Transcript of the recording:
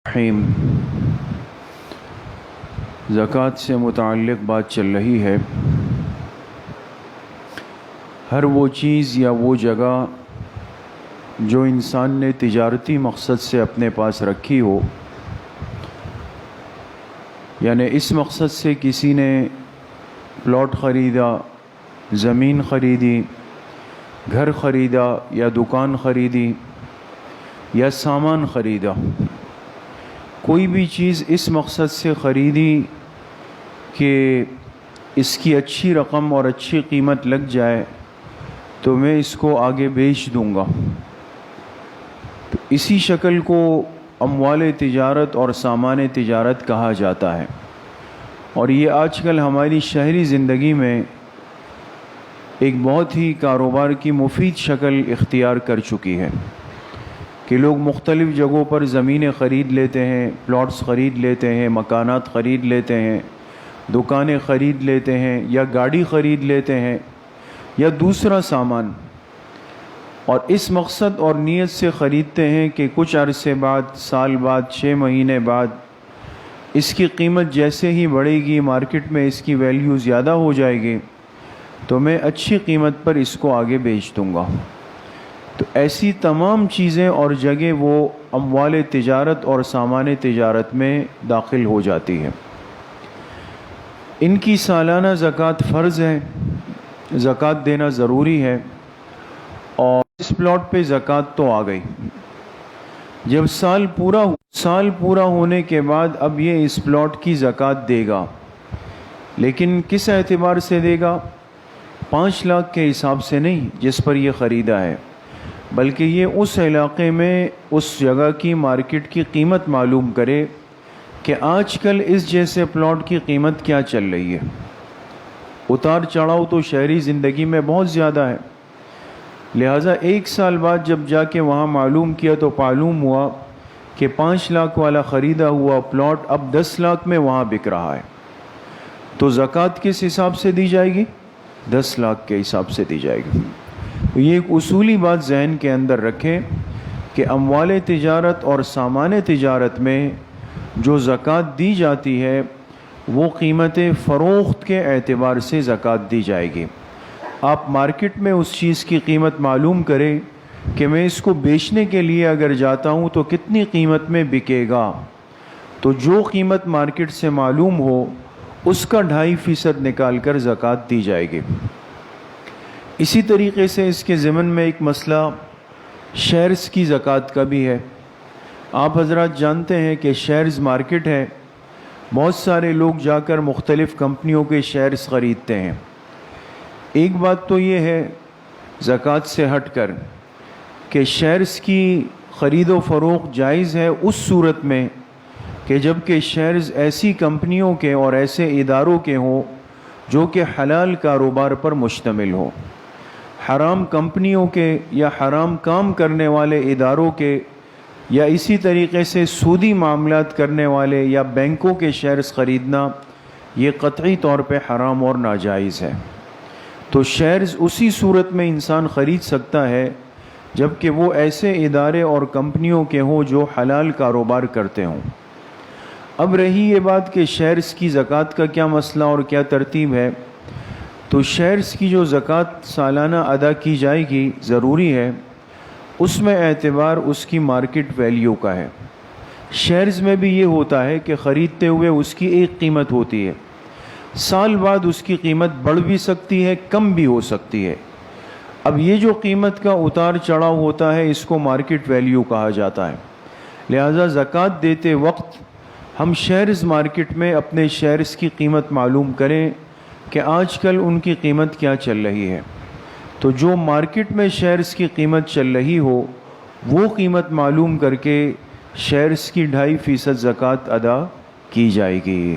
رحیم زکوٰۃ سے متعلق بات چل رہی ہے۔ ہر وہ چیز یا وہ جگہ جو انسان نے تجارتی مقصد سے اپنے پاس رکھی ہو، یعنی اس مقصد سے کسی نے پلاٹ خریدا، زمین خریدی، گھر خریدا یا دکان خریدی یا سامان خریدا، کوئی بھی چیز اس مقصد سے خریدی کہ اس کی اچھی رقم اور اچھی قیمت لگ جائے تو میں اس کو آگے بیچ دوں گا، تو اسی شکل کو اموال تجارت اور سامان تجارت کہا جاتا ہے۔ اور یہ آج کل ہماری شہری زندگی میں ایک بہت ہی کاروبار کی مفید شکل اختیار کر چکی ہے کہ لوگ مختلف جگہوں پر زمینیں خرید لیتے ہیں، پلاٹس خرید لیتے ہیں، مکانات خرید لیتے ہیں، دکانیں خرید لیتے ہیں یا گاڑی خرید لیتے ہیں یا دوسرا سامان، اور اس مقصد اور نیت سے خریدتے ہیں کہ کچھ عرصے بعد، سال بعد، 6 مہینے بعد اس کی قیمت جیسے ہی بڑھے گی، مارکیٹ میں اس کی ویلیو زیادہ ہو جائے گی تو میں اچھی قیمت پر اس کو آگے بیچ دوں گا۔ تو ایسی تمام چیزیں اور جگہ وہ اموال تجارت اور سامان تجارت میں داخل ہو جاتی ہے۔ ان کی سالانہ زکوٰۃ فرض ہے، زکوٰۃ دینا ضروری ہے، اور اس پلاٹ پہ زکوٰۃ تو آ گئی۔ جب سال پورا ہونے کے بعد اب یہ اس پلاٹ کی زکوٰۃ دے گا، لیکن کس اعتبار سے دے گا؟ 5 لاکھ کے حساب سے نہیں جس پر یہ خریدا ہے، بلکہ یہ اس علاقے میں اس جگہ کی مارکیٹ کی قیمت معلوم کرے کہ آج کل اس جیسے پلاٹ کی قیمت کیا چل رہی ہے۔ اتار چڑھاؤ تو شہری زندگی میں بہت زیادہ ہے، لہٰذا 1 سال بعد جب جا کے وہاں معلوم کیا تو معلوم ہوا کہ 5 لاکھ والا خریدا ہوا پلاٹ اب 10 لاکھ میں وہاں بک رہا ہے، تو زکوٰۃ کس حساب سے دی جائے گی؟ 10 لاکھ کے حساب سے دی جائے گی۔ یہ ایک اصولی بات ذہن کے اندر رکھیں کہ اموال تجارت اور سامان تجارت میں جو زکوٰۃ دی جاتی ہے وہ قیمت فروخت کے اعتبار سے زکوٰۃ دی جائے گی۔ آپ مارکیٹ میں اس چیز کی قیمت معلوم کریں کہ میں اس کو بیچنے کے لیے اگر جاتا ہوں تو کتنی قیمت میں بکے گا، تو جو قیمت مارکیٹ سے معلوم ہو اس کا 2.5% نکال کر زکوٰۃ دی جائے گی۔ اسی طریقے سے اس کے ضمن میں ایک مسئلہ شیئرز کی زکوٰۃ کا بھی ہے۔ آپ حضرات جانتے ہیں کہ شیئرز مارکیٹ ہے، بہت سارے لوگ جا کر مختلف کمپنیوں کے شیئرز خریدتے ہیں۔ ایک بات تو یہ ہے زکوٰۃ سے ہٹ کر کہ شیئرز کی خرید و فروخت جائز ہے اس صورت میں کہ جب کہ شیئرز ایسی کمپنیوں کے اور ایسے اداروں کے ہوں جو کہ حلال کاروبار پر مشتمل ہو۔ حرام کمپنیوں کے یا حرام کام کرنے والے اداروں کے یا اسی طریقے سے سودی معاملات کرنے والے یا بینکوں کے شیئرز خریدنا یہ قطعی طور پہ حرام اور ناجائز ہے۔ تو شیئرز اسی صورت میں انسان خرید سکتا ہے جب کہ وہ ایسے ادارے اور کمپنیوں کے ہوں جو حلال کاروبار کرتے ہوں۔ اب رہی یہ بات کہ شیئرز کی زکوٰۃ کا کیا مسئلہ اور کیا ترتیب ہے، تو شیئرز کی جو زکوٰۃ سالانہ ادا کی جائے گی ضروری ہے، اس میں اعتبار اس کی مارکیٹ ویلیو کا ہے۔ شیئرز میں بھی یہ ہوتا ہے کہ خریدتے ہوئے اس کی ایک قیمت ہوتی ہے، سال بعد اس کی قیمت بڑھ بھی سکتی ہے، کم بھی ہو سکتی ہے۔ اب یہ جو قیمت کا اتار چڑھاؤ ہوتا ہے اس کو مارکیٹ ویلیو کہا جاتا ہے۔ لہذا زکوٰۃ دیتے وقت ہم شیئرز مارکیٹ میں اپنے شیئرز کی قیمت معلوم کریں کہ آج کل ان کی قیمت کیا چل رہی ہے، تو جو مارکیٹ میں شیئرز کی قیمت چل رہی ہو وہ قیمت معلوم کر کے شیئرز کی 2.5% زکوٰۃ ادا کی جائے گی۔